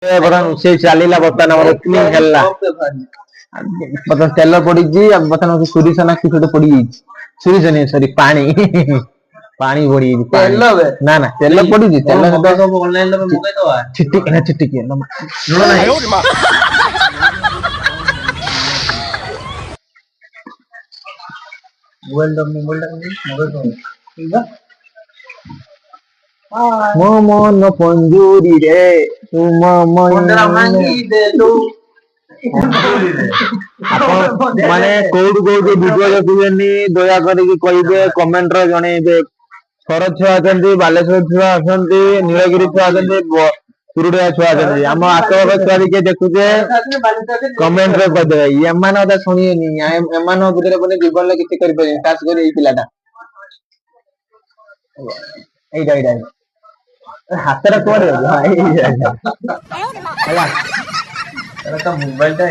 ବର୍ତ୍ତମାନ ରୋଷେଇ ଚାଲିଲା ବର୍ତ୍ତମାନ ଆମର ଓପନିଂ ହେଲା ବର୍ତ୍ତମାନ ତେଲ ପଡିଛି ବର୍ତ୍ତମାନ ସୋରିଷ ନା କିଛି ଗୋଟେ ପଡିଯାଇଛି ସୋରିଷ ନୁହେଁ ସରି ପାଣି ପାଣି ପଡିଯାଇଛି ନା ନା ତେଲ ପଡିଛି ତେଲ ଛିଟିକି ଛିଟିକି ମୋ ମନ ପଞ୍ଜୁରୀରେ ତୁମ ମାନେ କୋଉଠୁ କୋଉଠୁ ଭିଡିଓ ଦେଖୁଛନ୍ତି ଦୟା କରିକି କହିବେ କମେଣ୍ଟ ରେ ଜଣେଇବେ। ଶରତ ଛୁଆ ଅଛନ୍ତି, ବାଲେଶ୍ୱର ଛୁଆ ଅଛନ୍ତି, ନୀଳଗିରି ଛୁଆ ଅଛନ୍ତି, କୁରୁଡିଆ ଛୁଆ ଅଛନ୍ତି। ଆମ ଆଖପାଖ ଛୁଆ ବି କିଏ ଦେଖୁଛେ କମେଣ୍ଟ ରେ କହିଦେବେ। ଏମାନଙ୍କ କଥା ଶୁଣିବେନି, ଏମାନଙ୍କ ଭିତରେ ପୁଣି ଜୀବନରେ କିଛି କରିପାରିବେନି। ଖାସ କରି ଏଇ ପିଲାଟା ଏଇଟା ହାତରେ କୁଆଡେ ହେଲା ମୋବାଇଲ ଟା